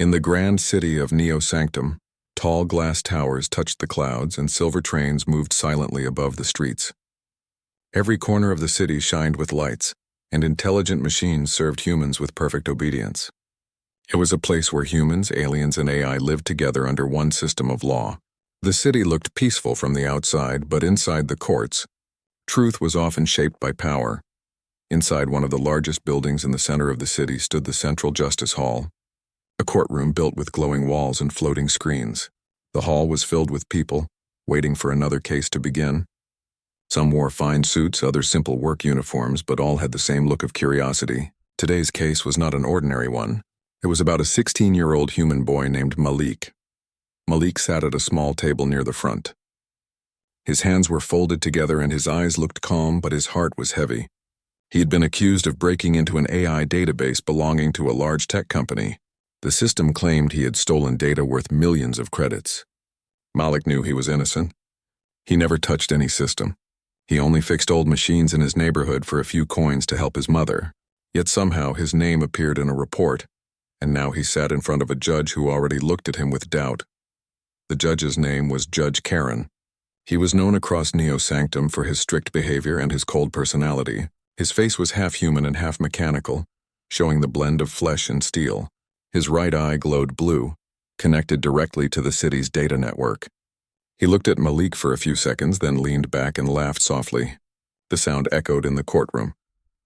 In the grand city of Neo-Sanctum, tall glass towers touched the clouds and silver trains moved silently above the streets. Every corner of the city shined with lights, and intelligent machines served humans with perfect obedience. It was a place where humans, aliens, and AI lived together under one system of law. The city looked peaceful from the outside, but inside the courts, truth was often shaped by power. Inside one of the largest buildings in the center of the city stood the Central Justice Hall, a courtroom built with glowing walls and floating screens. The hall was filled with people, waiting for another case to begin. Some wore fine suits, others simple work uniforms, but all had the same look of curiosity. Today's case was not an ordinary one. It was about a 16-year-old human boy named Malik. Malik sat at a small table near the front. His hands were folded together and his eyes looked calm, but his heart was heavy. He had been accused of breaking into an AI database belonging to a large tech company. The system claimed he had stolen data worth millions of credits. Malik knew he was innocent. He never touched any system. He only fixed old machines in his neighborhood for a few coins to help his mother. Yet somehow his name appeared in a report, and now he sat in front of a judge who already looked at him with doubt. The judge's name was Judge Karen. He was known across Neo-Sanctum for his strict behavior and his cold personality. His face was half human and half mechanical, showing the blend of flesh and steel. His right eye glowed blue, connected directly to the city's data network. He looked at Malik for a few seconds, then leaned back and laughed softly. The sound echoed in the courtroom.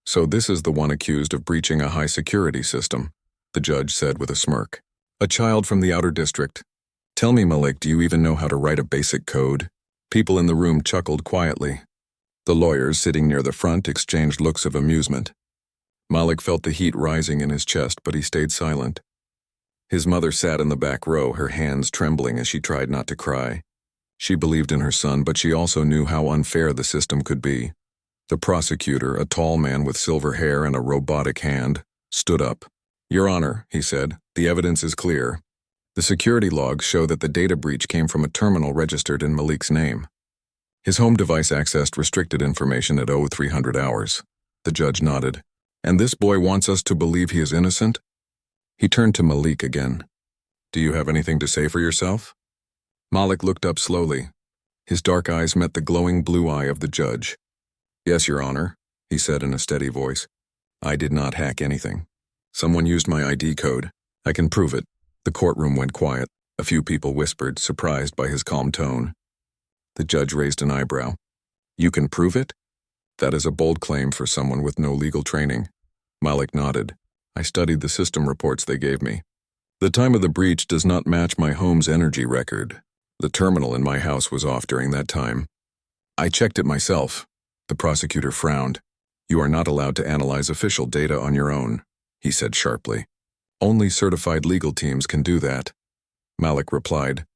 "So this is the one accused of breaching a high-security system," the judge said with a smirk. "A child from the outer district. Tell me, Malik, do you even know how to write a basic code?" People in the room chuckled quietly. The lawyers sitting near the front exchanged looks of amusement. Malik felt the heat rising in his chest, but he stayed silent. His mother sat in the back row, her hands trembling as she tried not to cry. She believed in her son, but she also knew how unfair the system could be. The prosecutor, a tall man with silver hair and a robotic hand, stood up. "Your Honor," he said, "the evidence is clear. The security logs show that the data breach came from a terminal registered in Malik's name. His home device accessed restricted information at 0300 hours. The judge nodded. "And this boy wants us to believe he is innocent?" He turned to Malik again. "Do you have anything to say for yourself?" Malik looked up slowly. His dark eyes met the glowing blue eye of the judge. "Yes, Your Honor," he said in a steady voice. "I did not hack anything. Someone used my ID code. I can prove it." The courtroom went quiet. A few people whispered, surprised by his calm tone. The judge raised an eyebrow. "You can prove it?" "That is a bold claim for someone with no legal training." Malik nodded. "I studied the system reports they gave me. The time of the breach does not match my home's energy record. The terminal in my house was off during that time. I checked it myself." The prosecutor frowned. "You are not allowed to analyze official data on your own," he said sharply. "Only certified legal teams can do that." Malik replied,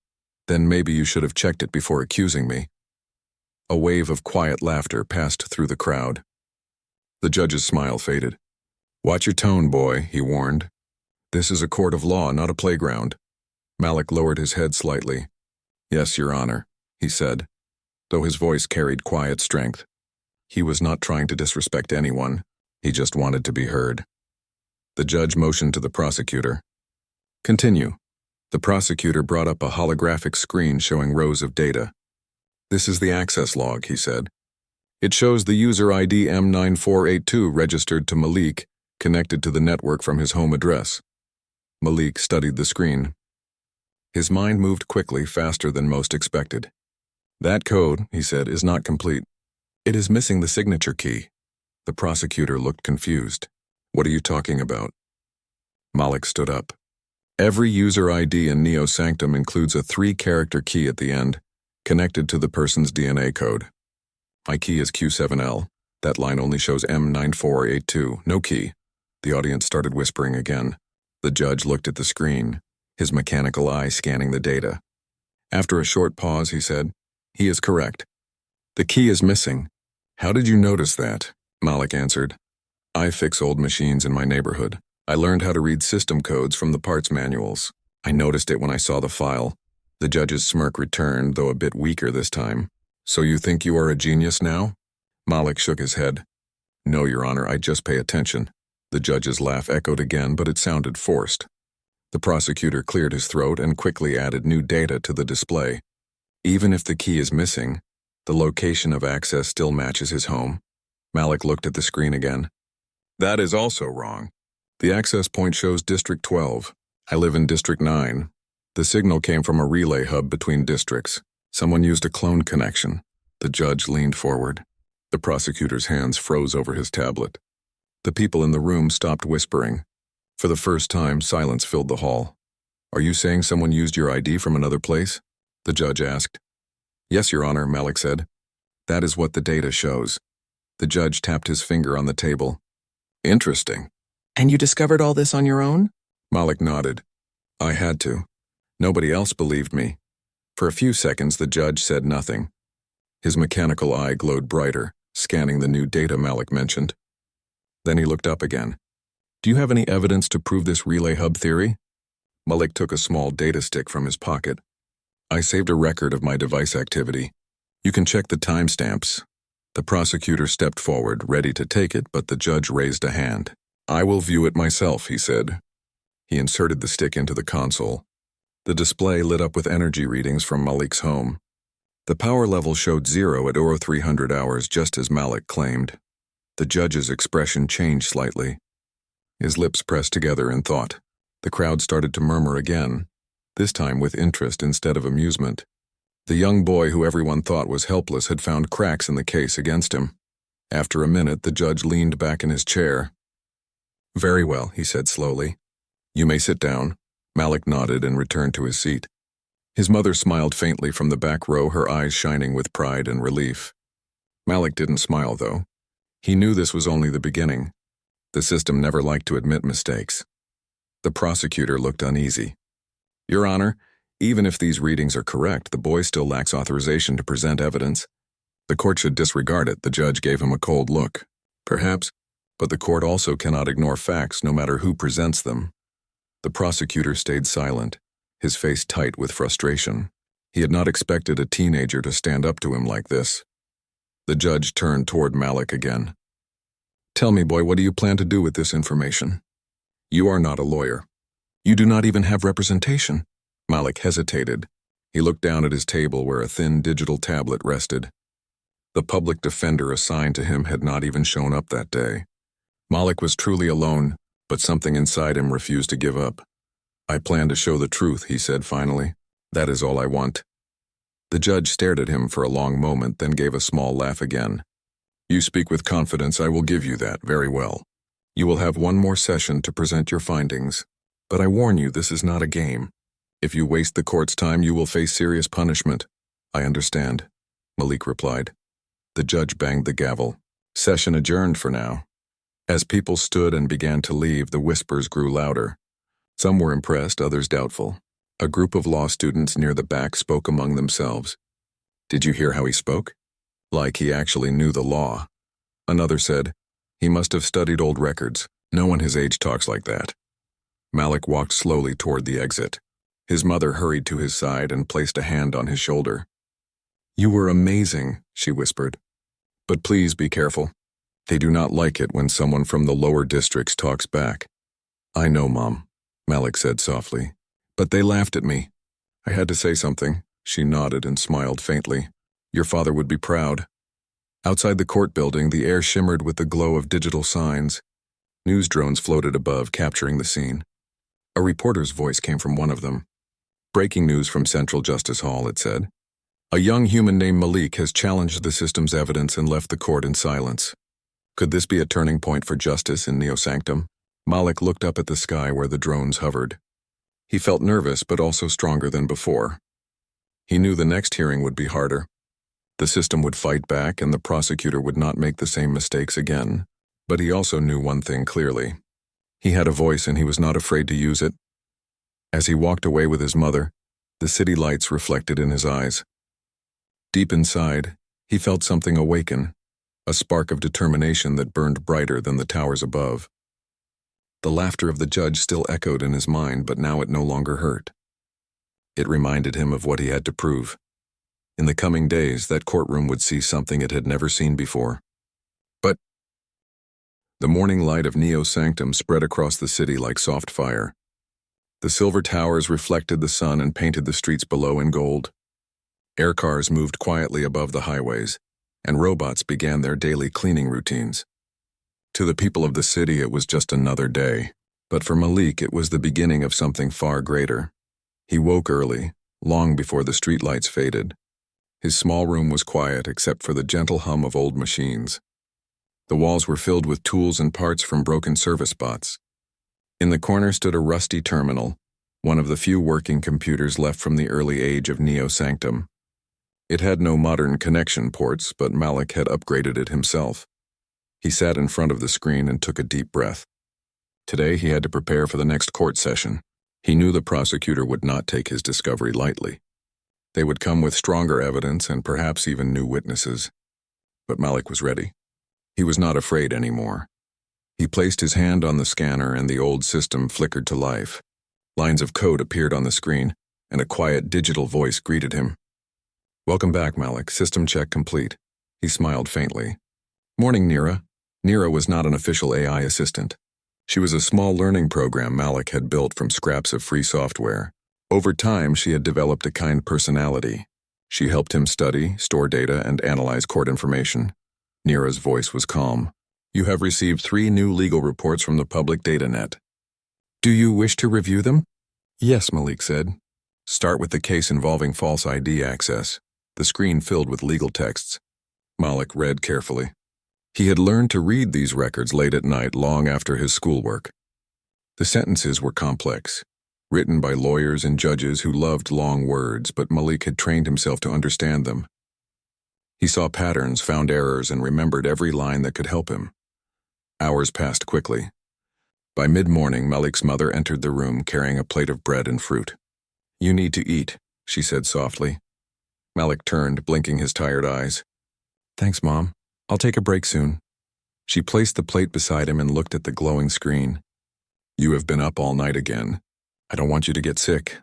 "Then maybe you should have checked it before accusing me." A wave of quiet laughter passed through the crowd. The judge's smile faded. "Watch your tone, boy," he warned. "This is a court of law, not a playground." Malik lowered his head slightly. "Yes, Your Honor," he said, though his voice carried quiet strength. He was not trying to disrespect anyone. He just wanted to be heard. The judge motioned to the prosecutor. "Continue." The prosecutor brought up a holographic screen showing rows of data. "This is the access log," he said. "It shows the user ID M9482 registered to Malik, connected to the network from his home address." Malik studied the screen. His mind moved quickly, faster than most expected. "That code," he said, "is not complete. It is missing the signature key." The prosecutor looked confused. "What are you talking about?" Malik stood up. "Every user ID in Neo-Sanctum includes a 3-character key at the end, connected to the person's DNA code. My key is Q7L. That line only shows M9482, no key." The audience started whispering again. The judge looked at the screen, his mechanical eye scanning the data. After a short pause, he said, "He is correct. The key is missing." "How did you notice that?" Malik answered. "I fix old machines in my neighborhood. I learned how to read system codes from the parts manuals. I noticed it when I saw the file." The judge's smirk returned, though a bit weaker this time. "So you think you are a genius now?" Malik shook his head. "No, Your Honor, I just pay attention." The judge's laugh echoed again, but it sounded forced. The prosecutor cleared his throat and quickly added new data to the display. Even if the key is missing, the location of access still matches his home. Malik looked at the screen again. That is also wrong. The access point shows District 12. I live in District 9. The signal came from a relay hub between districts. Someone used a clone connection. The judge leaned forward. The prosecutor's hands froze over his tablet. The people in the room stopped whispering. For the first time, silence filled the hall. Are you saying someone used your ID from another place? The judge asked. Yes, Your Honor, Malik said. That is what the data shows. The judge tapped his finger on the table. Interesting. And you discovered all this on your own? Malik nodded. I had to. Nobody else believed me. For a few seconds, the judge said nothing. His mechanical eye glowed brighter, scanning the new data Malik mentioned. Then he looked up again. Do you have any evidence to prove this relay hub theory? Malik took a small data stick from his pocket. I saved a record of my device activity. You can check the timestamps. The prosecutor stepped forward, ready to take it, but the judge raised a hand. I will view it myself, he said. He inserted the stick into the console. The display lit up with energy readings from Malik's home. The power level showed 0 at 0300 hours, just as Malik claimed. The judge's expression changed slightly. His lips pressed together in thought. The crowd started to murmur again, this time with interest instead of amusement. The young boy who everyone thought was helpless had found cracks in the case against him. After a minute, the judge leaned back in his chair. Very well, he said slowly. You may sit down. Malik nodded and returned to his seat. His mother smiled faintly from the back row, her eyes shining with pride and relief. Malik didn't smile, though. He knew this was only the beginning. The system never liked to admit mistakes. The prosecutor looked uneasy. Your Honor, even if these readings are correct, the boy still lacks authorization to present evidence. The court should disregard it. The judge gave him a cold look. Perhaps, but the court also cannot ignore facts no matter who presents them. The prosecutor stayed silent, his face tight with frustration. He had not expected a teenager to stand up to him like this. The judge turned toward Malik again. Tell me, boy, what do you plan to do with this information? You are not a lawyer. You do not even have representation. Malik hesitated. He looked down at his table where a thin digital tablet rested. The public defender assigned to him had not even shown up that day. Malik was truly alone, but something inside him refused to give up. I plan to show the truth, he said finally. That is all I want. The judge stared at him for a long moment, then gave a small laugh again. You speak with confidence, I will give you that, very well. You will have one more session to present your findings. But I warn you, this is not a game. If you waste the court's time, you will face serious punishment. I understand, Malik replied. The judge banged the gavel. Session adjourned for now. As people stood and began to leave, the whispers grew louder. Some were impressed, others doubtful. A group of law students near the back spoke among themselves. Did you hear how he spoke? Like he actually knew the law. Another said, he must have studied old records. No one his age talks like that. Malik walked slowly toward the exit. His mother hurried to his side and placed a hand on his shoulder. You were amazing, she whispered. But please be careful. They do not like it when someone from the lower districts talks back. I know, Mom, Malik said softly. But they laughed at me. I had to say something. She nodded and smiled faintly. Your father would be proud. Outside the court building, the air shimmered with the glow of digital signs. News drones floated above, capturing the scene. A reporter's voice came from one of them. Breaking news from Central Justice Hall, it said. A young human named Malik has challenged the system's evidence and left the court in silence. Could this be a turning point for justice in Neo Sanctum? Malik looked up at the sky where the drones hovered. He felt nervous, but also stronger than before. He knew the next hearing would be harder. The system would fight back and the prosecutor would not make the same mistakes again. But he also knew one thing clearly. He had a voice and he was not afraid to use it. As he walked away with his mother, the city lights reflected in his eyes. Deep inside, he felt something awaken, a spark of determination that burned brighter than the towers above. The laughter of the judge still echoed in his mind, but now it no longer hurt. It reminded him of what he had to prove. In the coming days, that courtroom would see something it had never seen before. But the morning light of Neo Sanctum spread across the city like soft fire. The silver towers reflected the sun and painted the streets below in gold. Air cars moved quietly above the highways, and robots began their daily cleaning routines. To the people of the city, it was just another day. But for Malik, it was the beginning of something far greater. He woke early, long before the streetlights faded. His small room was quiet except for the gentle hum of old machines. The walls were filled with tools and parts from broken service bots. In the corner stood a rusty terminal, one of the few working computers left from the early age of Neo-Sanctum. It had no modern connection ports, but Malik had upgraded it himself. He sat in front of the screen and took a deep breath. Today he had to prepare for the next court session. He knew the prosecutor would not take his discovery lightly. They would come with stronger evidence and perhaps even new witnesses. But Malik was ready. He was not afraid anymore. He placed his hand on the scanner and the old system flickered to life. Lines of code appeared on the screen, and a quiet digital voice greeted him. "Welcome back, Malik. System check complete." He smiled faintly. "Morning, Nira." Nira was not an official AI assistant. She was a small learning program Malik had built from scraps of free software. Over time, she had developed a kind personality. She helped him study, store data, and analyze court information. Nira's voice was calm. "You have received 3 new legal reports from the public data net. Do you wish to review them?" "Yes," Malik said. "Start with the case involving false ID access." The screen filled with legal texts. Malik read carefully. He had learned to read these records late at night, long after his schoolwork. The sentences were complex, written by lawyers and judges who loved long words, but Malik had trained himself to understand them. He saw patterns, found errors, and remembered every line that could help him. Hours passed quickly. By mid-morning, Malik's mother entered the room carrying a plate of bread and fruit. "You need to eat," she said softly. Malik turned, blinking his tired eyes. "Thanks, Mom. I'll take a break soon." She placed the plate beside him and looked at the glowing screen. "You have been up all night again. I don't want you to get sick."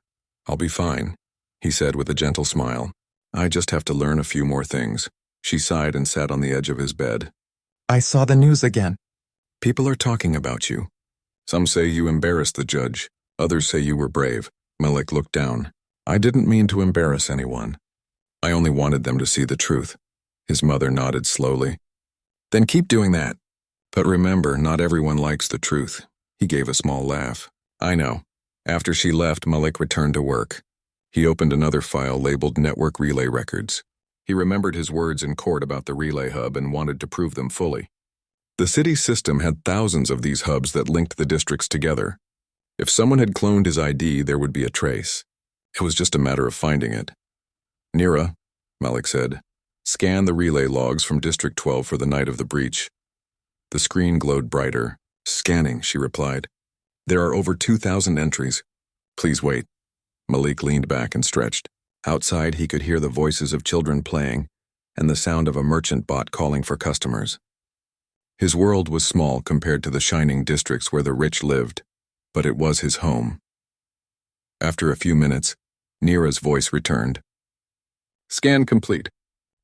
"I'll be fine," he said with a gentle smile. "I just have to learn a few more things." She sighed and sat on the edge of his bed. "I saw the news again. People are talking about you. Some say you embarrassed the judge. Others say you were brave." Malik looked down. "I didn't mean to embarrass anyone. I only wanted them to see the truth." His mother nodded slowly. "Then keep doing that. But remember, not everyone likes the truth." He gave a small laugh. "I know." After she left, Malik returned to work. He opened another file labeled Network Relay Records. He remembered his words in court about the relay hub and wanted to prove them fully. The city system had thousands of these hubs that linked the districts together. If someone had cloned his ID, there would be a trace. It was just a matter of finding it. "Nira," Malik said, "scan the relay logs from District 12 for the night of the breach." The screen glowed brighter. "Scanning," she replied. "There are over 2,000 entries. Please wait." Malik leaned back and stretched. Outside, he could hear the voices of children playing and the sound of a merchant bot calling for customers. His world was small compared to the shining districts where the rich lived, but it was his home. After a few minutes, Nira's voice returned. "Scan complete.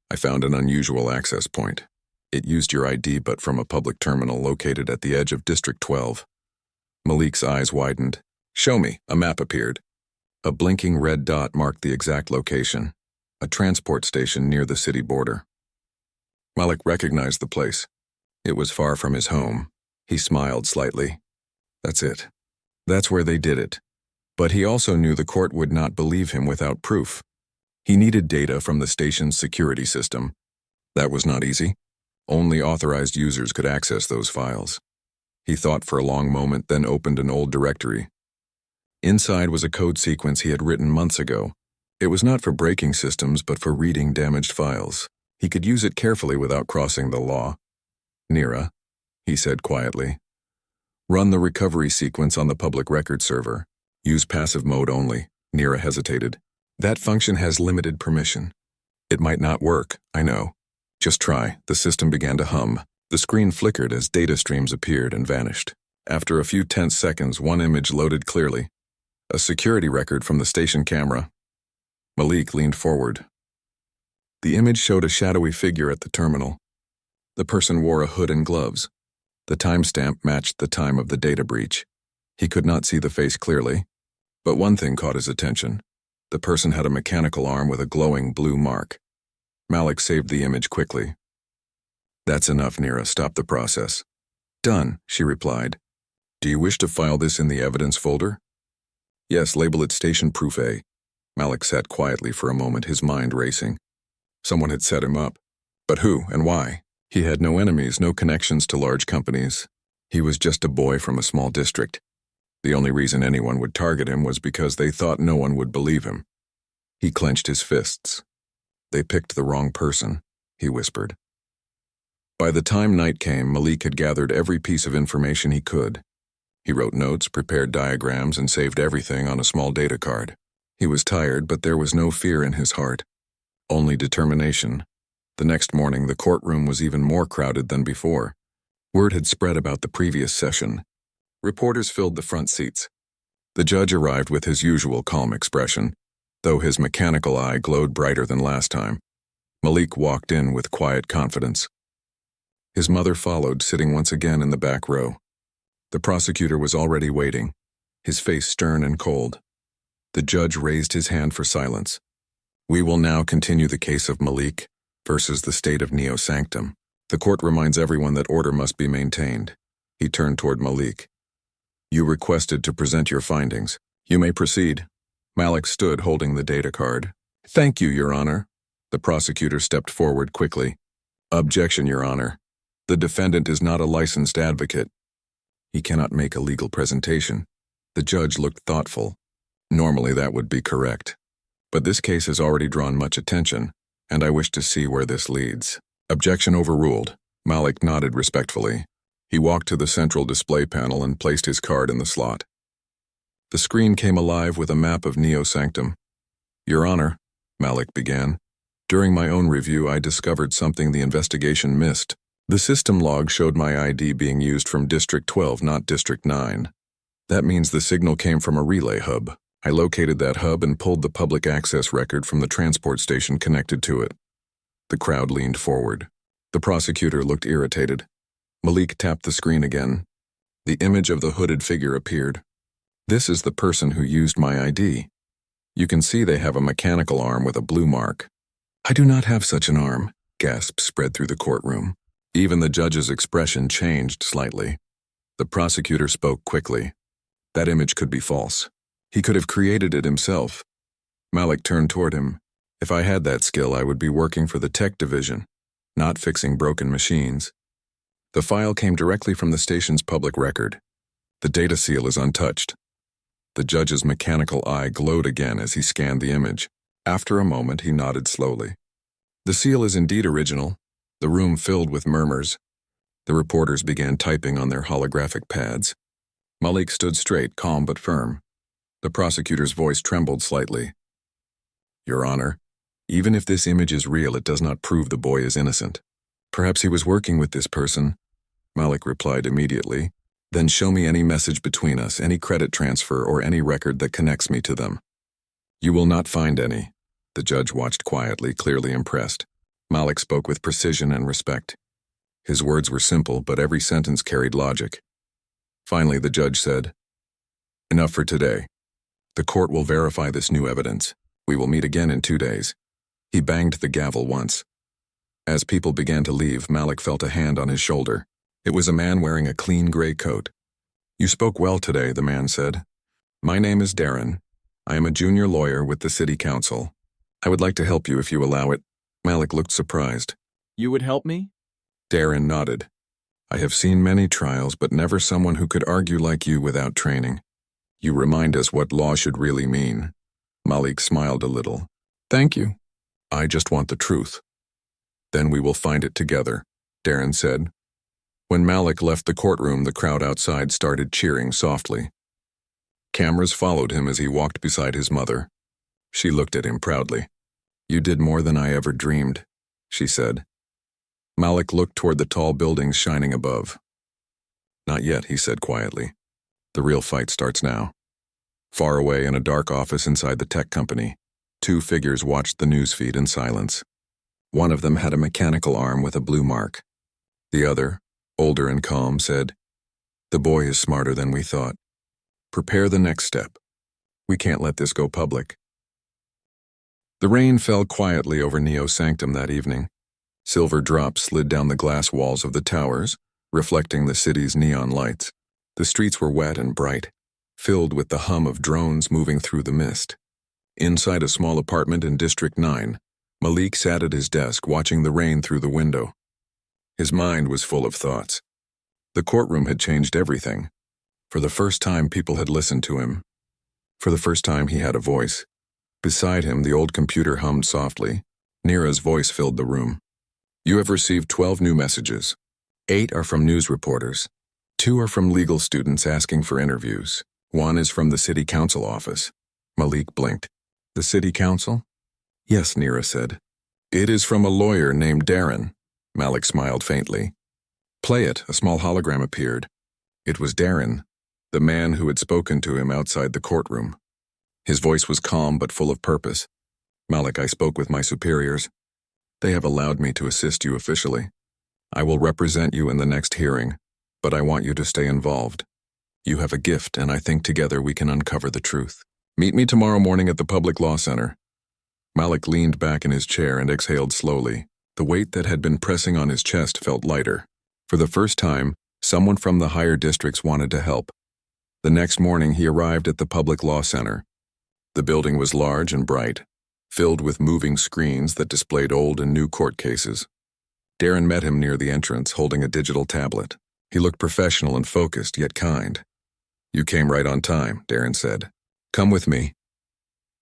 I found an unusual access point. It used your ID but from a public terminal located at the edge of District 12. Malik's eyes widened. "Show me." A map appeared. A blinking red dot marked the exact location, a transport station near the city border. Malik recognized the place. It was far from his home. He smiled slightly. That's it. That's where they did it. But he also knew the court would not believe him without proof. He needed data from the station's security system. That was not easy. Only authorized users could access those files. He thought for a long moment, then opened an old directory. Inside was a code sequence he had written months ago. It was not for breaking systems, but for reading damaged files. He could use it carefully without crossing the law. "Nira," he said quietly. "Run the recovery sequence on the public record server. Use passive mode only." Nira hesitated. "That function has limited permission." "It might not work, I know. Just try." The system began to hum. The screen flickered as data streams appeared and vanished. After a few tense seconds, one image loaded clearly. A security record from the station camera. Malik leaned forward. The image showed a shadowy figure at the terminal. The person wore a hood and gloves. The timestamp matched the time of the data breach. He could not see the face clearly. But one thing caught his attention. The person had a mechanical arm with a glowing blue mark. Malik saved the image quickly. "That's enough, Neera. Stop the process." "Done," she replied. "Do you wish to file this in the evidence folder?" "Yes, label it Station Proof A." Malik sat quietly for a moment, his mind racing. Someone had set him up. But who and why? He had no enemies, no connections to large companies. He was just a boy from a small district. The only reason anyone would target him was because they thought no one would believe him. He clenched his fists. "They picked the wrong person," he whispered. By the time night came, Malik had gathered every piece of information he could. He wrote notes, prepared diagrams, and saved everything on a small data card. He was tired, but there was no fear in his heart. Only determination. The next morning, the courtroom was even more crowded than before. Word had spread about the previous session. Reporters filled the front seats. The judge arrived with his usual calm expression, though his mechanical eye glowed brighter than last time. Malik walked in with quiet confidence. His mother followed, sitting once again in the back row. The prosecutor was already waiting, his face stern and cold. The judge raised his hand for silence. "We will now continue the case of Malik versus the state of Neo Sanctum. The court reminds everyone that order must be maintained." He turned toward Malik. "You requested to present your findings. You may proceed." Malik stood holding the data card. "Thank you, Your Honor." The prosecutor stepped forward quickly. "Objection, Your Honor. The defendant is not a licensed advocate. He cannot make a legal presentation." The judge looked thoughtful. Normally that would be correct. But this case has already drawn much attention, and I wish to see where this leads. "Objection overruled." Malik nodded respectfully. He walked to the central display panel and placed his card in the slot. The screen came alive with a map of Neo Sanctum. "Your Honor," Malik began, "during my own review I discovered something the investigation missed. The system log showed my ID being used from District 12, not District 9. That means the signal came from a relay hub. I located that hub and pulled the public access record from the transport station connected to it." The crowd leaned forward. The prosecutor looked irritated. Malik tapped the screen again. The image of the hooded figure appeared. "This is the person who used my ID. You can see they have a mechanical arm with a blue mark." "I do not have such an arm," gasps spread through the courtroom. Even the judge's expression changed slightly. The prosecutor spoke quickly. "That image could be false. He could have created it himself." Malik turned toward him. "If I had that skill, I would be working for the tech division, not fixing broken machines." The file came directly from the station's public record. The data seal is untouched. The judge's mechanical eye glowed again as he scanned the image. After a moment, he nodded slowly. "The seal is indeed original." The room filled with murmurs. The reporters began typing on their holographic pads. Malik stood straight, calm but firm. The prosecutor's voice trembled slightly. "Your Honor, even if this image is real, it does not prove the boy is innocent." "Perhaps he was working with this person," Malik replied immediately. "Then show me any message between us, any credit transfer, or any record that connects me to them." "You will not find any." The judge watched quietly, clearly impressed. Malik spoke with precision and respect. His words were simple, but every sentence carried logic. Finally, the judge said, "Enough for today. The court will verify this new evidence. We will meet again in 2 days." He banged the gavel once. As people began to leave, Malik felt a hand on his shoulder. It was a man wearing a clean gray coat. "You spoke well today," the man said. "My name is Darren. I am a junior lawyer with the city council. I would like to help you if you allow it." Malik looked surprised. "You would help me?" Darren nodded. "I have seen many trials, but never someone who could argue like you without training. You remind us what law should really mean." Malik smiled a little. "Thank you. I just want the truth." "Then we will find it together," Darren said. When Malik left the courtroom, the crowd outside started cheering softly. Cameras followed him as he walked beside his mother. She looked at him proudly. "You did more than I ever dreamed," she said. Malik looked toward the tall buildings shining above. "Not yet," he said quietly. "The real fight starts now." Far away in a dark office inside the tech company, 2 figures watched the newsfeed in silence. One of them had a mechanical arm with a blue mark. The other, older and calm, said, "The boy is smarter than we thought. Prepare the next step." We can't let this go public. The rain fell quietly over Neo's sanctum that evening. Silver drops slid down the glass walls of the towers, reflecting the city's neon lights. The streets were wet and bright, filled with the hum of drones moving through the mist. Inside a small apartment in District 9, Malik sat at his desk watching the rain through the window. His mind was full of thoughts. The courtroom had changed everything. For the first time, people had listened to him. For the first time, he had a voice. Beside him, the old computer hummed softly. Nira's voice filled the room. You have received 12 new messages. 8 are from news reporters. 2 are from legal students asking for interviews. 1 is from the city council office. Malik blinked. The city council? Yes, Nira said. It is from a lawyer named Darren. Malik smiled faintly. Play it, a small hologram appeared. It was Darren, the man who had spoken to him outside the courtroom. His voice was calm but full of purpose. Malik, I spoke with my superiors. They have allowed me to assist you officially. I will represent you in the next hearing, but I want you to stay involved. You have a gift, and I think together we can uncover the truth. Meet me tomorrow morning at the Public Law Center. Malik leaned back in his chair and exhaled slowly. The weight that had been pressing on his chest felt lighter. For the first time, someone from the higher districts wanted to help. The next morning, he arrived at the Public Law Center. The building was large and bright, filled with moving screens that displayed old and new court cases. Darren met him near the entrance, holding a digital tablet. He looked professional and focused, yet kind. You came right on time, Darren said. Come with me.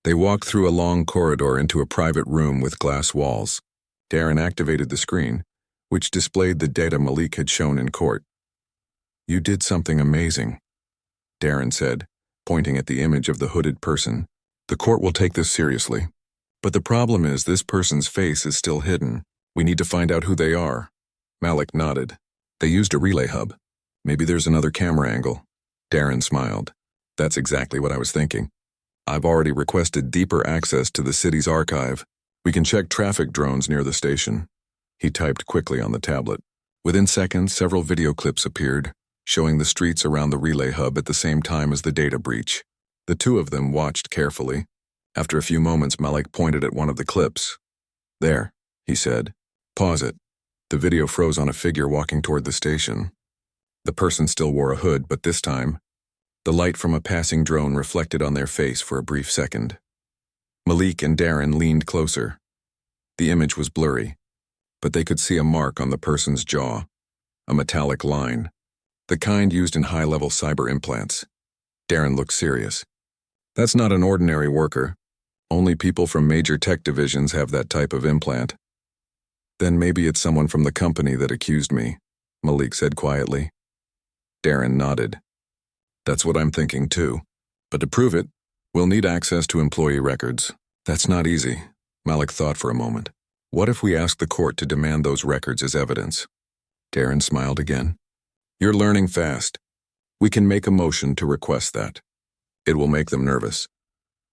They walked through a long corridor into a private room with glass walls. Darren activated the screen, which displayed the data Malik had shown in court. You did something amazing, Darren said, pointing at the image of the hooded person. The court will take this seriously. But the problem is this person's face is still hidden. We need to find out who they are. Malik nodded. They used a relay hub. Maybe there's another camera angle. Darren smiled. That's exactly what I was thinking. I've already requested deeper access to the city's archive. We can check traffic drones near the station. He typed quickly on the tablet. Within seconds, several video clips appeared, showing the streets around the relay hub at the same time as the data breach. The two of them watched carefully. After a few moments, Malik pointed at one of the clips. There, he said. Pause it. The video froze on a figure walking toward the station. The person still wore a hood, but this time, the light from a passing drone reflected on their face for a brief second. Malik and Darren leaned closer. The image was blurry, but they could see a mark on the person's jaw, a metallic line, the kind used in high-level cyber implants. Darren looked serious. That's not an ordinary worker. Only people from major tech divisions have that type of implant. Then maybe it's someone from the company that accused me, Malik said quietly. Darren nodded. That's what I'm thinking too. But to prove it, we'll need access to employee records. That's not easy, Malik thought for a moment. What if we ask the court to demand those records as evidence? Darren smiled again. You're learning fast. We can make a motion to request that. It will make them nervous.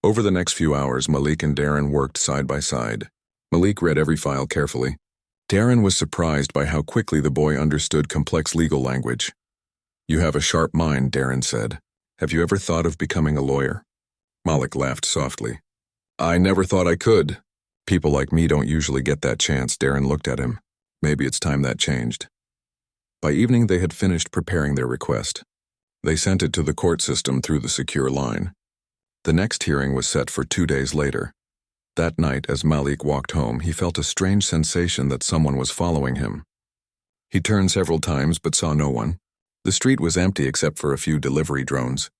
Over the next few hours, Malik and Darren worked side by side. Malik read every file carefully. Darren was surprised by how quickly the boy understood complex legal language. You have a sharp mind, Darren said. Have you ever thought of becoming a lawyer? Malik laughed softly. I never thought I could. People like me don't usually get that chance, Darren looked at him. Maybe it's time that changed. By evening, they had finished preparing their request. They sent it to the court system through the secure line. The next hearing was set for 2 days later. That night, as Malik walked home, he felt a strange sensation that someone was following him. He turned several times but saw no one. The street was empty except for a few delivery drones.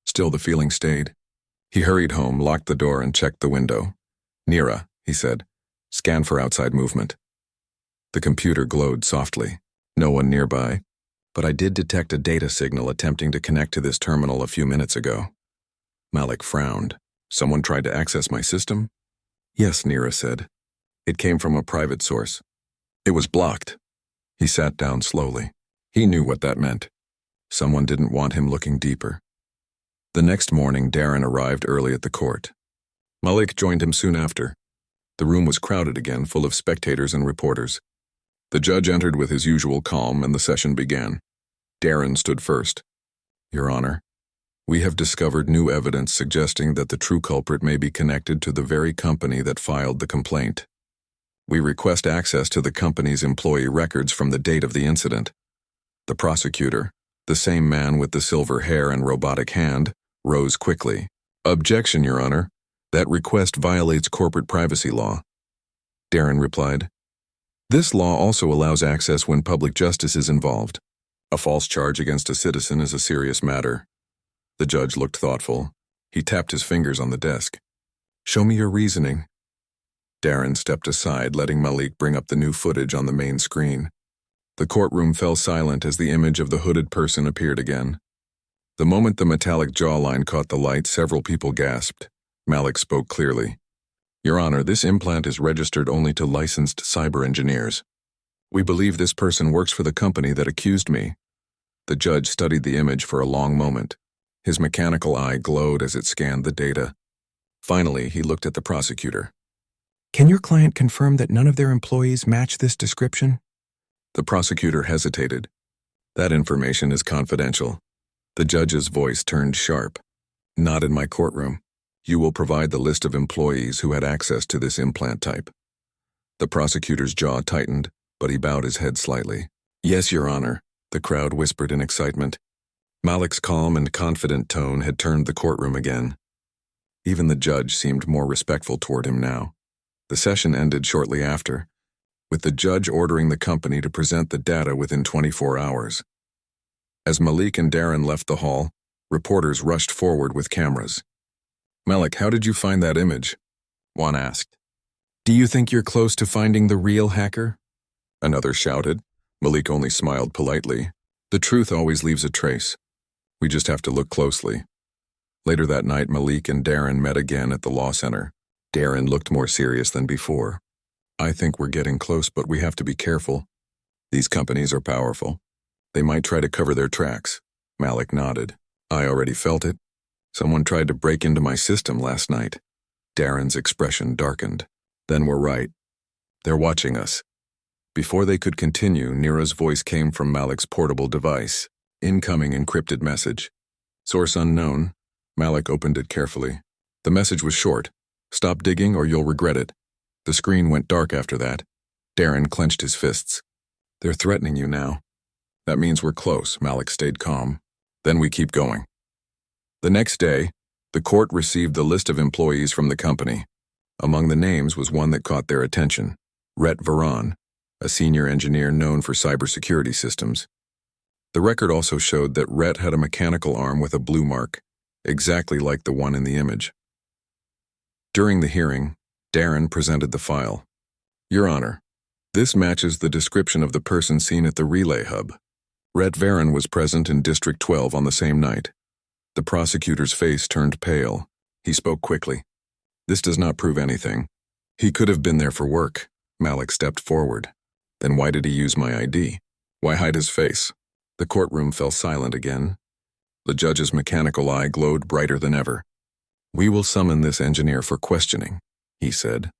Still, the feeling stayed. He hurried home, locked the door, and checked the window. Nira, he said. Scan for outside movement. The computer glowed softly. No one nearby. But I did detect a data signal attempting to connect to this terminal a few minutes ago. Malik frowned. Someone tried to access my system? Yes, Nira said. It came from a private source. It was blocked. He sat down slowly. He knew what that meant. Someone didn't want him looking deeper. The next morning, Darren arrived early at the court. Malik joined him soon after. The room was crowded again, full of spectators and reporters. The judge entered with his usual calm, and the session began. Darren stood first. Your Honor, We have discovered new evidence suggesting that the true culprit may be connected to the very company that filed the complaint. We request access to the company's employee records from the date of the incident. The prosecutor, the same man with the silver hair and robotic hand, rose quickly. Objection, Your Honor. That request violates corporate privacy law. Darren replied. This law also allows access when public justice is involved. A false charge against a citizen is a serious matter. The judge looked thoughtful. He tapped his fingers on the desk. Show me your reasoning. Darren stepped aside, letting Malik bring up the new footage on the main screen. The courtroom fell silent as the image of the hooded person appeared again. The moment the metallic jawline caught the light, several people gasped. Malik spoke clearly. Your Honor, this implant is registered only to licensed cyber engineers. We believe this person works for the company that accused me. The judge studied the image for a long moment. His mechanical eye glowed as it scanned the data. Finally, he looked at the prosecutor. Can your client confirm that none of their employees match this description? The prosecutor hesitated. That information is confidential. The judge's voice turned sharp. Not in my courtroom. You will provide the list of employees who had access to this implant type. The prosecutor's jaw tightened, but he bowed his head slightly. Yes, Your Honor, the crowd whispered in excitement. Malik's calm and confident tone had turned the courtroom again. Even the judge seemed more respectful toward him now. The session ended shortly after, with the judge ordering the company to present the data within 24 hours. As Malik and Darren left the hall, reporters rushed forward with cameras. Malik, how did you find that image? One asked. Do you think you're close to finding the real hacker? Another shouted. Malik only smiled politely. The truth always leaves a trace. We just have to look closely. Later that night, Malik and Darren met again at the law center. Darren looked more serious than before. I think we're getting close, but we have to be careful. These companies are powerful. They might try to cover their tracks. Malik nodded. I already felt it. Someone tried to break into my system last night. Darren's expression darkened. Then we're right. They're watching us. Before they could continue, Neera's voice came from Malik's portable device. Incoming encrypted message. Source unknown. Malik opened it carefully. The message was short. Stop digging or you'll regret it. The screen went dark after that. Darren clenched his fists. They're threatening you now. That means we're close. Malik stayed calm. Then we keep going. The next day, the court received the list of employees from the company. Among the names was one that caught their attention. Rhett Varon, a senior engineer known for cybersecurity systems. The record also showed that Rhett had a mechanical arm with a blue mark, exactly like the one in the image. During the hearing, Darren presented the file. Your Honor, this matches the description of the person seen at the relay hub. Rhett Varon was present in District 12 on the same night. The prosecutor's face turned pale. He spoke quickly. This does not prove anything. He could have been there for work. Malik stepped forward. Then why did he use my ID? Why hide his face? The courtroom fell silent again. The judge's mechanical eye glowed brighter than ever. We will summon this engineer for questioning, he said.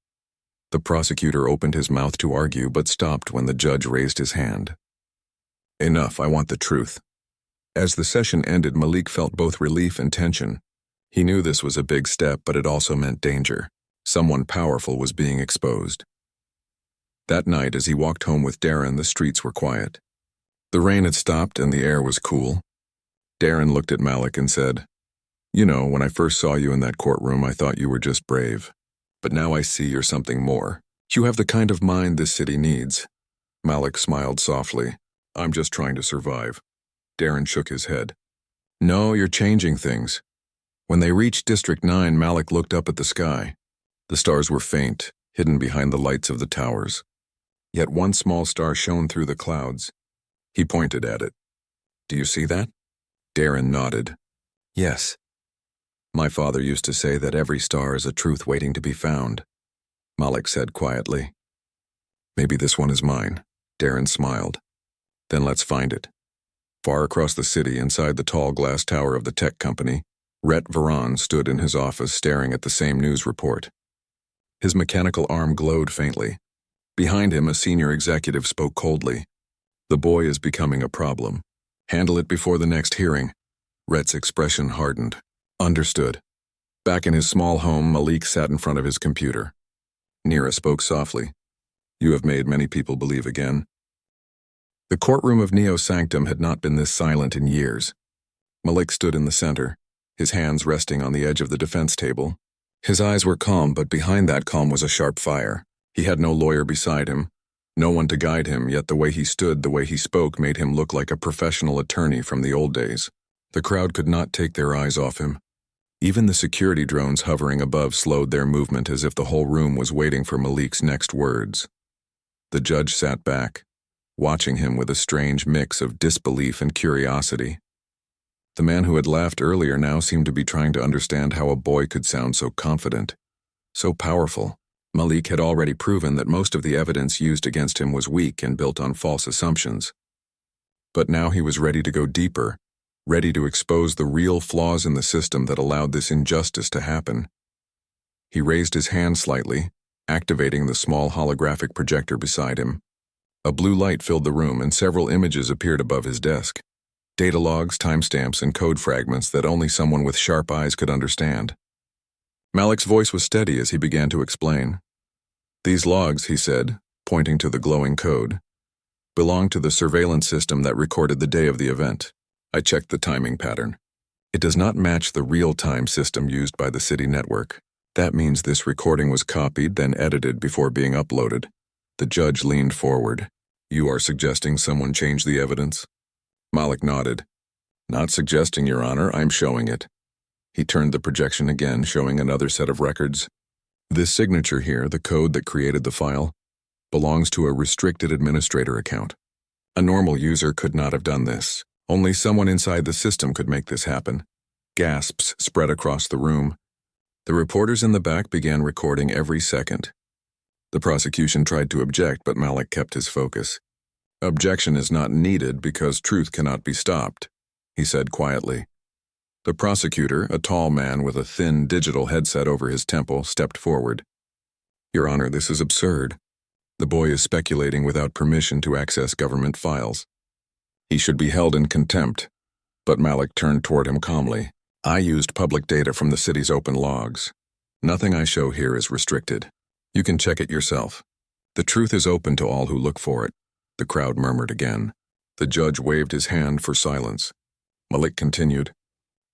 The prosecutor opened his mouth to argue but stopped when the judge raised his hand. Enough, I want the truth. As the session ended, Malik felt both relief and tension. He knew this was a big step, but it also meant danger. Someone powerful was being exposed. That night, as he walked home with Darren, the streets were quiet. The rain had stopped and the air was cool. Darren looked at Malik and said, You know, when I first saw you in that courtroom, I thought you were just brave. But now I see you're something more. You have the kind of mind this city needs. Malik smiled softly. I'm just trying to survive. Darren shook his head. No, you're changing things. When they reached District 9, Malik looked up at the sky. The stars were faint, hidden behind the lights of the towers. Yet one small star shone through the clouds. He pointed at it. Do you see that? Darren nodded. Yes. My father used to say that every star is a truth waiting to be found. Malik said quietly. Maybe this one is mine. Darren smiled. Then let's find it. Far across the city, inside the tall glass tower of the tech company, Rhett Varon stood in his office staring at the same news report. His mechanical arm glowed faintly. Behind him, a senior executive spoke coldly. The boy is becoming a problem. Handle it before the next hearing. Rhett's expression hardened. Understood. Back in his small home, Malik sat in front of his computer. Neera spoke softly. You have made many people believe again. The courtroom of Neo Sanctum had not been this silent in years. Malik stood in the center, his hands resting on the edge of the defense table. His eyes were calm, but behind that calm was a sharp fire. He had no lawyer beside him, no one to guide him, yet the way he stood, the way he spoke, made him look like a professional attorney from the old days. The crowd could not take their eyes off him. Even the security drones hovering above slowed their movement as if the whole room was waiting for Malik's next words. The judge sat back, watching him with a strange mix of disbelief and curiosity. The man who had laughed earlier now seemed to be trying to understand how a boy could sound so confident, so powerful. Malik had already proven that most of the evidence used against him was weak and built on false assumptions. But now he was ready to go deeper, ready to expose the real flaws in the system that allowed this injustice to happen. He raised his hand slightly, activating the small holographic projector beside him. A blue light filled the room and several images appeared above his desk. Data logs, timestamps, and code fragments that only someone with sharp eyes could understand. Malik's voice was steady as he began to explain. These logs, he said, pointing to the glowing code, belong to the surveillance system that recorded the day of the event. I checked the timing pattern. It does not match the real-time system used by the city network. That means this recording was copied, then edited before being uploaded. The judge leaned forward. You are suggesting someone changed the evidence? Malik nodded. Not suggesting, Your Honor, I'm showing it. He turned the projection again, showing another set of records. This signature here, the code that created the file, belongs to a restricted administrator account. A normal user could not have done this. Only someone inside the system could make this happen. Gasps spread across the room. The reporters in the back began recording every second. The prosecution tried to object, but Malik kept his focus. Objection is not needed because truth cannot be stopped, he said quietly. The prosecutor, a tall man with a thin digital headset over his temple, stepped forward. Your Honor, this is absurd. The boy is speculating without permission to access government files. He should be held in contempt. But Malik turned toward him calmly. I used public data from the city's open logs. Nothing I show here is restricted. You can check it yourself. The truth is open to all who look for it. The crowd murmured again. The judge waved his hand for silence. Malik continued.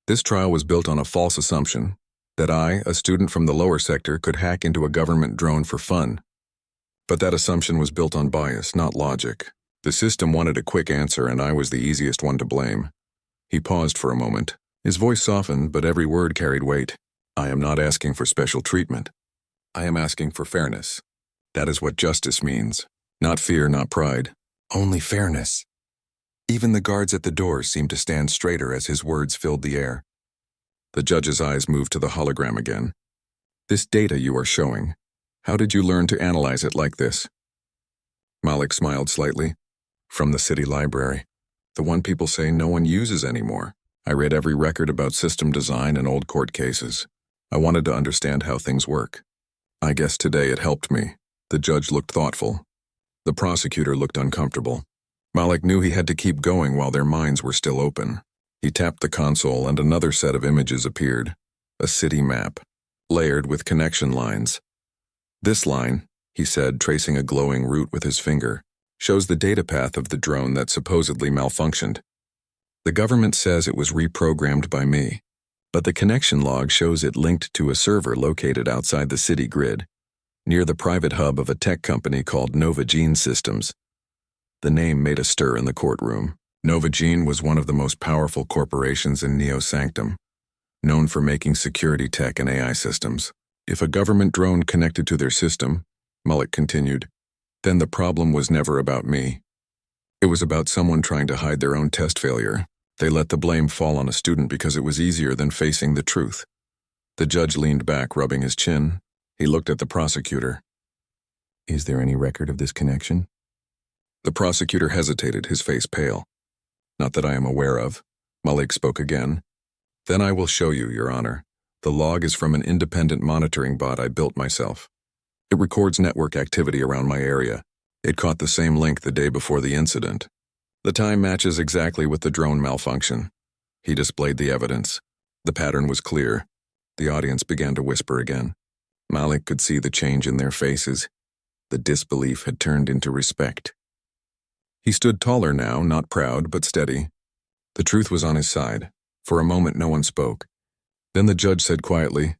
This trial was built on a false assumption that I, a student from the lower sector, could hack into a government drone for fun. But that assumption was built on bias, not logic. The system wanted a quick answer, and I was the easiest one to blame. He paused for a moment. His voice softened, but every word carried weight. I am not asking for special treatment. I am asking for fairness. That is what justice means. Not fear, not pride. Only fairness. Even the guards at the doors seemed to stand straighter as his words filled the air. The judge's eyes moved to the hologram again. This data you are showing, how did you learn to analyze it like this? Malik smiled slightly. From the city library. The one people say no one uses anymore. I read every record about system design and old court cases. I wanted to understand how things work. I guess today it helped me. The judge looked thoughtful. The prosecutor looked uncomfortable. Malik knew he had to keep going while their minds were still open. He tapped the console and another set of images appeared. A city map, layered with connection lines. This line, he said, tracing a glowing route with his finger, shows the data path of the drone that supposedly malfunctioned. The government says it was reprogrammed by me, but the connection log shows it linked to a server located outside the city grid, near the private hub of a tech company called Nova Gene Systems. The name made a stir in the courtroom. Nova Gene was one of the most powerful corporations in Neo Sanctum, known for making security tech and AI systems. If a government drone connected to their system, Malik continued, then the problem was never about me. It was about someone trying to hide their own test failure. They let the blame fall on a student because it was easier than facing the truth. The judge leaned back, rubbing his chin. He looked at the prosecutor. Is there any record of this connection? The prosecutor hesitated, his face pale. Not that I am aware of. Malik spoke again. Then I will show you, Your Honor. The log is from an independent monitoring bot I built myself. It records network activity around my area. It caught the same link the day before the incident. The time matches exactly with the drone malfunction. He displayed the evidence. The pattern was clear. The audience began to whisper again. Malik could see the change in their faces. The disbelief had turned into respect. He stood taller now, not proud, but steady. The truth was on his side. For a moment no one spoke. Then the judge said quietly,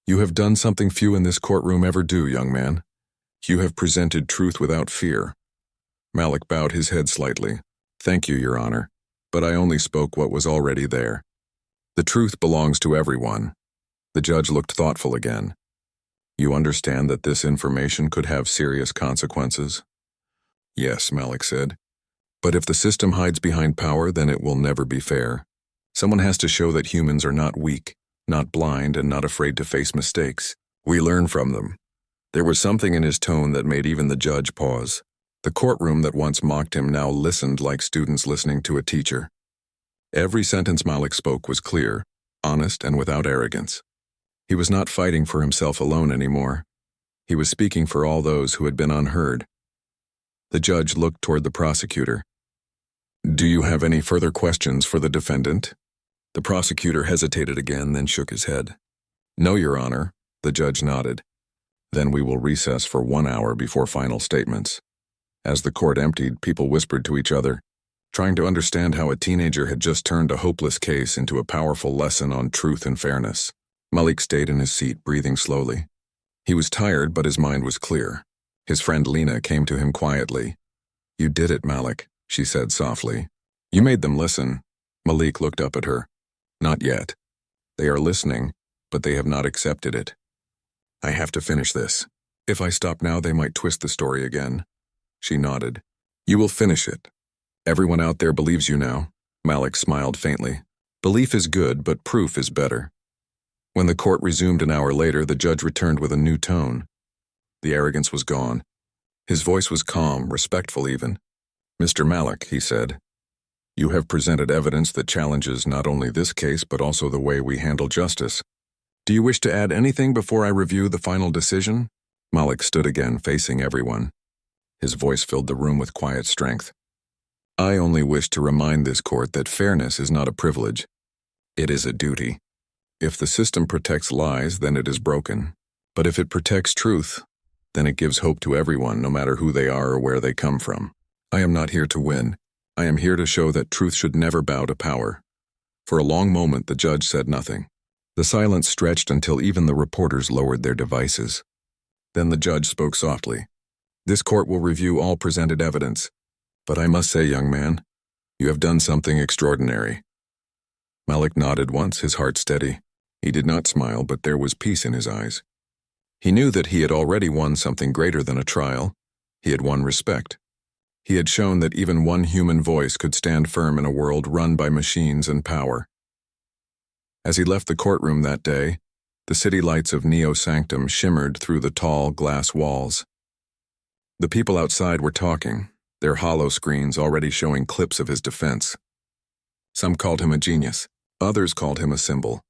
"You have done something few in this courtroom ever do, young man. You have presented truth without fear." Malik bowed his head slightly. "Thank you, Your Honor, but I only spoke what was already there. The truth belongs to everyone." The judge looked thoughtful again. "You understand that this information could have serious consequences?" "Yes," Malik said. "But if the system hides behind power, then it will never be fair. Someone has to show that humans are not weak, not blind, and not afraid to face mistakes. We learn from them." There was something in his tone that made even the judge pause. The courtroom that once mocked him now listened like students listening to a teacher. Every sentence Malik spoke was clear, honest, and without arrogance. He was not fighting for himself alone anymore. He was speaking for all those who had been unheard. The judge looked toward the prosecutor. "Do you have any further questions for the defendant?" The prosecutor hesitated again, then shook his head. "No, Your Honor," the judge nodded. "Then we will recess for 1 hour before final statements." As the court emptied, people whispered to each other, trying to understand how a teenager had just turned a hopeless case into a powerful lesson on truth and fairness. Malik stayed in his seat, breathing slowly. He was tired, but his mind was clear. His friend Lena came to him quietly. "You did it, Malik," she said softly. "You made them listen." Malik looked up at her. "Not yet. They are listening, but they have not accepted it. I have to finish this. If I stop now, they might twist the story again." She nodded. "You will finish it. Everyone out there believes you now." Malik smiled faintly. "Belief is good, but proof is better." When the court resumed an hour later, the judge returned with a new tone. The arrogance was gone. His voice was calm, respectful even. "Mr. Malik," he said, "you have presented evidence that challenges not only this case but also the way we handle justice. Do you wish to add anything before I review the final decision?" Malik stood again, facing everyone. His voice filled the room with quiet strength. "I only wish to remind this court that fairness is not a privilege. It is a duty. If the system protects lies, then it is broken. But if it protects truth, then it gives hope to everyone, no matter who they are or where they come from. I am not here to win. I am here to show that truth should never bow to power." For a long moment, the judge said nothing. The silence stretched until even the reporters lowered their devices. Then the judge spoke softly. "This court will review all presented evidence. But I must say, young man, you have done something extraordinary." Malik nodded once, his heart steady. He did not smile, but there was peace in his eyes. He knew that he had already won something greater than a trial. He had won respect. He had shown that even one human voice could stand firm in a world run by machines and power. As he left the courtroom that day, the city lights of Neo Sanctum shimmered through the tall glass walls. The people outside were talking, their hollow screens already showing clips of his defense. Some called him a genius, others called him a symbol.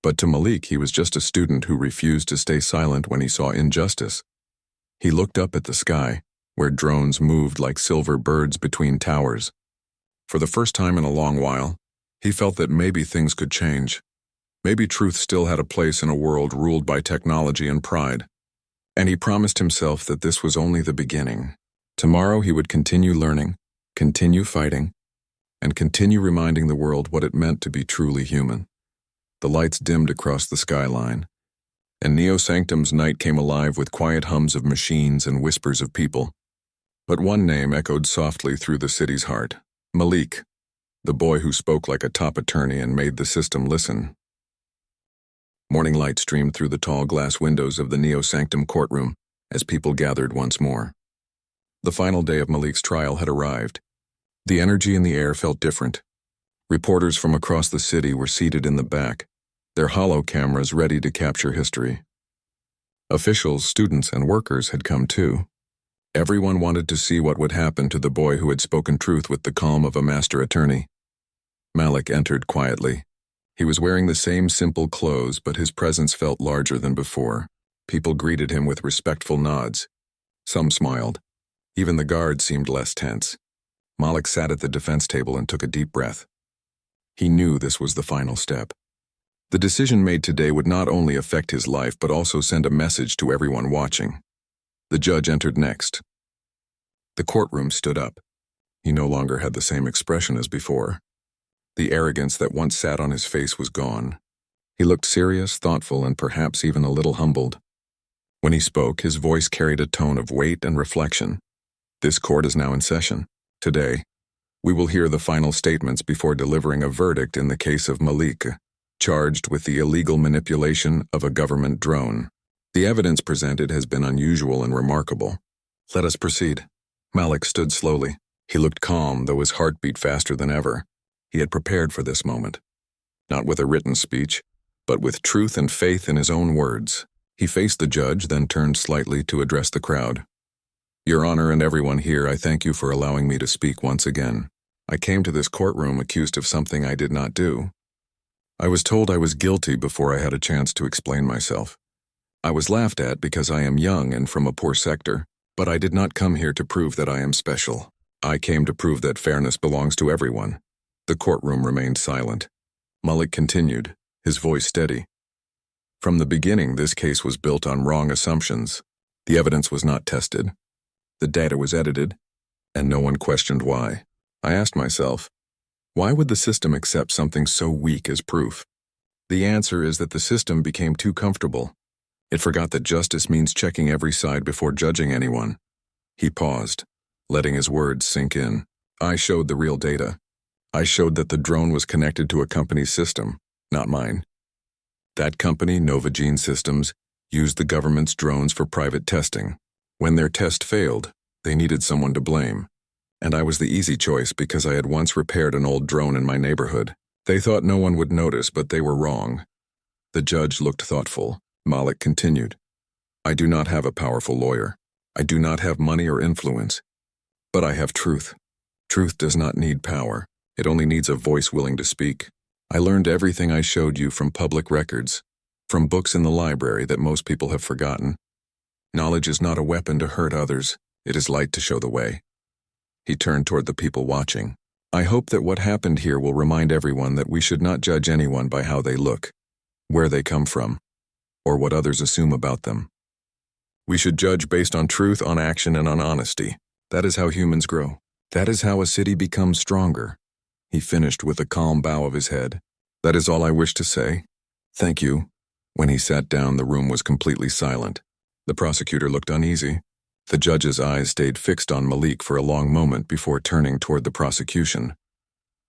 But to Malik, he was just a student who refused to stay silent when he saw injustice. He looked up at the sky, where drones moved like silver birds between towers. For the first time in a long while, he felt that maybe things could change. Maybe truth still had a place in a world ruled by technology and pride. And he promised himself that this was only the beginning. Tomorrow he would continue learning, continue fighting, and continue reminding the world what it meant to be truly human. The lights dimmed across the skyline, and Neo Sanctum's night came alive with quiet hums of machines and whispers of people. But one name echoed softly through the city's heart: Malik, the boy who spoke like a top attorney and made the system listen. Morning light streamed through the tall glass windows of the Neo Sanctum courtroom as people gathered once more. The final day of Malik's trial had arrived. The energy in the air felt different. Reporters from across the city were seated in the back, their hollow cameras ready to capture history. Officials, students, and workers had come too. Everyone wanted to see what would happen to the boy who had spoken truth with the calm of a master attorney. Malik entered quietly. He was wearing the same simple clothes, but his presence felt larger than before. People greeted him with respectful nods. Some smiled. Even the guards seemed less tense. Malik sat at the defense table and took a deep breath. He knew this was the final step. The decision made today would not only affect his life but also send a message to everyone watching. The judge entered next. The courtroom stood up. He no longer had the same expression as before. The arrogance that once sat on his face was gone. He looked serious, thoughtful, and perhaps even a little humbled. When he spoke, his voice carried a tone of weight and reflection. This court is now in session. Today, we will hear the final statements before delivering a verdict in the case of Malik, charged with the illegal manipulation of a government drone. The evidence presented has been unusual and remarkable. Let us proceed. Malik stood slowly. He looked calm, though his heart beat faster than ever. He had prepared for this moment. Not with a written speech, but with truth and faith in his own words. He faced the judge, then turned slightly to address the crowd. Your Honor and everyone here, I thank you for allowing me to speak once again. I came to this courtroom accused of something I did not do. I was told I was guilty before I had a chance to explain myself. I was laughed at because I am young and from a poor sector, but I did not come here to prove that I am special. I came to prove that fairness belongs to everyone. The courtroom remained silent. Malik continued, his voice steady. From the beginning, this case was built on wrong assumptions. The evidence was not tested. The data was edited, and no one questioned why. I asked myself, why would the system accept something so weak as proof? The answer is that the system became too comfortable. It forgot that justice means checking every side before judging anyone. He paused, letting his words sink in. I showed the real data. I showed that the drone was connected to a company's system, not mine. That company, Novagene Systems, used the government's drones for private testing. When their test failed, they needed someone to blame. And I was the easy choice because I had once repaired an old drone in my neighborhood. They thought no one would notice, but they were wrong. The judge looked thoughtful. Malik continued. I do not have a powerful lawyer. I do not have money or influence. But I have truth. Truth does not need power. It only needs a voice willing to speak. I learned everything I showed you from public records, from books in the library that most people have forgotten. Knowledge is not a weapon to hurt others. It is light to show the way. He turned toward the people watching. I hope that what happened here will remind everyone that we should not judge anyone by how they look, where they come from, or what others assume about them. We should judge based on truth, on action, and on honesty. That is how humans grow. That is how a city becomes stronger. He finished with a calm bow of his head. That is all I wish to say. Thank you. When he sat down, the room was completely silent. The prosecutor looked uneasy. The judge's eyes stayed fixed on Malik for a long moment before turning toward the prosecution.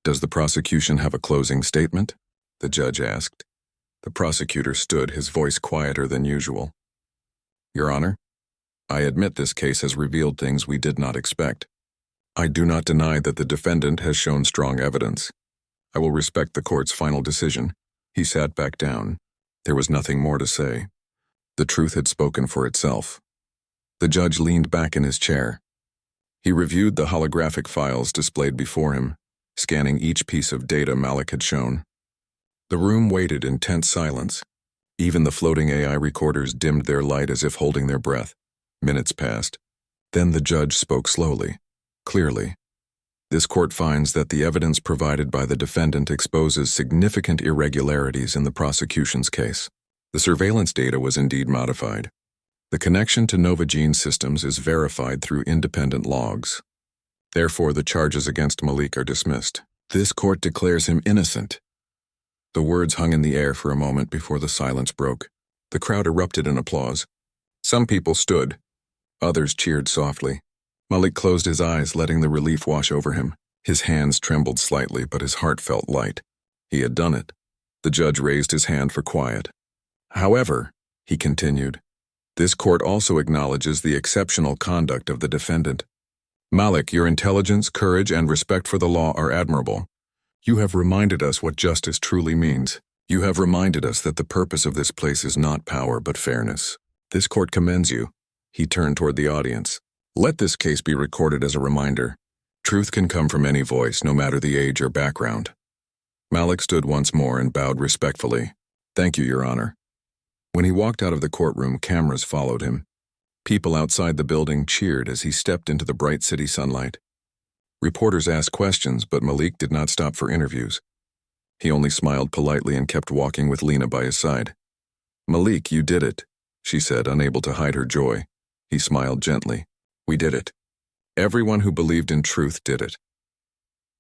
Does the prosecution have a closing statement? The judge asked. The prosecutor stood, his voice quieter than usual. Your Honor, I admit this case has revealed things we did not expect. I do not deny that the defendant has shown strong evidence. I will respect the court's final decision. He sat back down. There was nothing more to say. The truth had spoken for itself. The judge leaned back in his chair. He reviewed the holographic files displayed before him, scanning each piece of data Malik had shown. The room waited in tense silence. Even the floating AI recorders dimmed their light as if holding their breath. Minutes passed. Then the judge spoke slowly, clearly. This court finds that the evidence provided by the defendant exposes significant irregularities in the prosecution's case. The surveillance data was indeed modified. The connection to Novagene Systems is verified through independent logs. Therefore, the charges against Malik are dismissed. This court declares him innocent. The words hung in the air for a moment before the silence broke. The crowd erupted in applause. Some people stood. Others cheered softly. Malik closed his eyes, letting the relief wash over him. His hands trembled slightly, but his heart felt light. He had done it. The judge raised his hand for quiet. However, he continued, this court also acknowledges the exceptional conduct of the defendant. Malik, your intelligence, courage, and respect for the law are admirable. You have reminded us what justice truly means. You have reminded us that the purpose of this place is not power but fairness. This court commends you. He turned toward the audience. Let this case be recorded as a reminder. Truth can come from any voice, no matter the age or background. Malik stood once more and bowed respectfully. Thank you, Your Honor. When he walked out of the courtroom, cameras followed him. People outside the building cheered as he stepped into the bright city sunlight. Reporters asked questions, but Malik did not stop for interviews. He only smiled politely and kept walking with Lena by his side. "Malik, you did it," she said, unable to hide her joy. He smiled gently. "We did it. Everyone who believed in truth did it."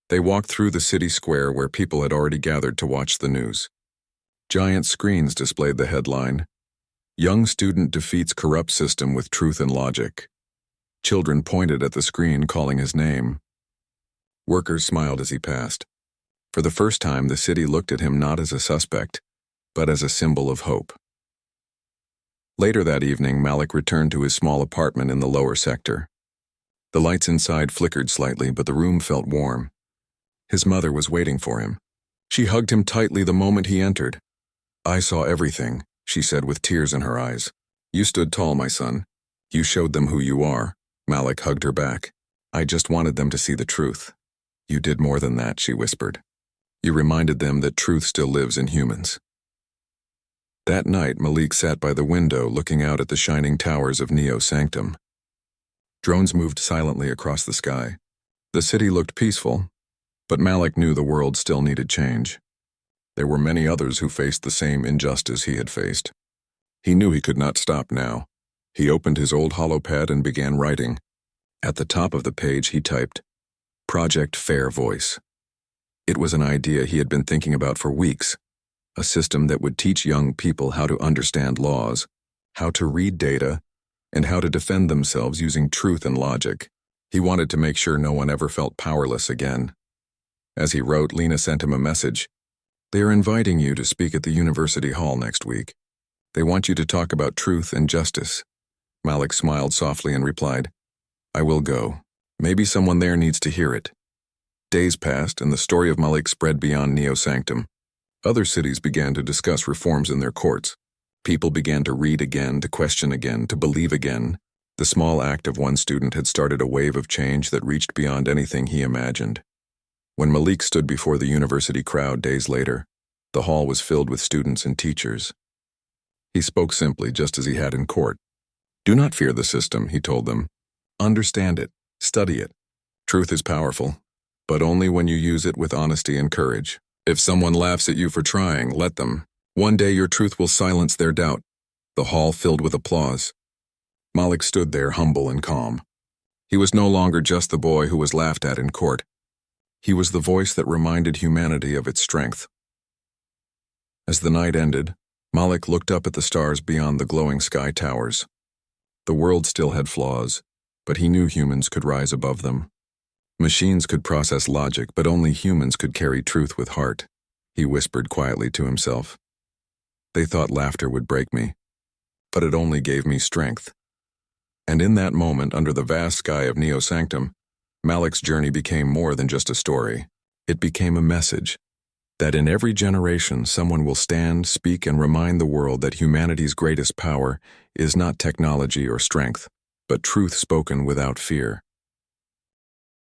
They walked through the city square where people had already gathered to watch the news. Giant screens displayed the headline, "Young Student Defeats Corrupt System with Truth and Logic." Children pointed at the screen, calling his name. Workers smiled as he passed. For the first time, the city looked at him not as a suspect, but as a symbol of hope. Later that evening, Malik returned to his small apartment in the lower sector. The lights inside flickered slightly, but the room felt warm. His mother was waiting for him. She hugged him tightly the moment he entered. "I saw everything," she said with tears in her eyes. "You stood tall, my son. You showed them who you are." Malik hugged her back. "I just wanted them to see the truth." "You did more than that," she whispered. "You reminded them that truth still lives in humans." That night, Malik sat by the window looking out at the shining towers of Neo Sanctum. Drones moved silently across the sky. The city looked peaceful, but Malik knew the world still needed change. There were many others who faced the same injustice he had faced. He knew he could not stop now. He opened his old holopad and began writing. At the top of the page he typed, "Project Fair Voice." It was an idea he had been thinking about for weeks, a system that would teach young people how to understand laws, how to read data, and how to defend themselves using truth and logic. He wanted to make sure no one ever felt powerless again. As he wrote, Lena sent him a message. "They are inviting you to speak at the University Hall next week. They want you to talk about truth and justice." Malik smiled softly and replied, "I will go. Maybe someone there needs to hear it." Days passed, and the story of Malik spread beyond Neo Sanctum. Other cities began to discuss reforms in their courts. People began to read again, to question again, to believe again. The small act of one student had started a wave of change that reached beyond anything he imagined. When Malik stood before the university crowd days later, the hall was filled with students and teachers. He spoke simply, just as he had in court. "Do not fear the system," he told them. "Understand it. Study it. Truth is powerful, but only when you use it with honesty and courage. If someone laughs at you for trying, let them. One day your truth will silence their doubt." The hall filled with applause. Malik stood there, humble and calm. He was no longer just the boy who was laughed at in court. He was the voice that reminded humanity of its strength. As the night ended, Malik looked up at the stars beyond the glowing sky towers. The world still had flaws, but he knew humans could rise above them. Machines could process logic, but only humans could carry truth with heart. He whispered quietly to himself. "They thought laughter would break me, but it only gave me strength." And in that moment, under the vast sky of Neo Sanctum, Malik's journey became more than just a story. It became a message that in every generation someone will stand, speak, and remind the world that humanity's greatest power is not technology or strength, but truth spoken without fear.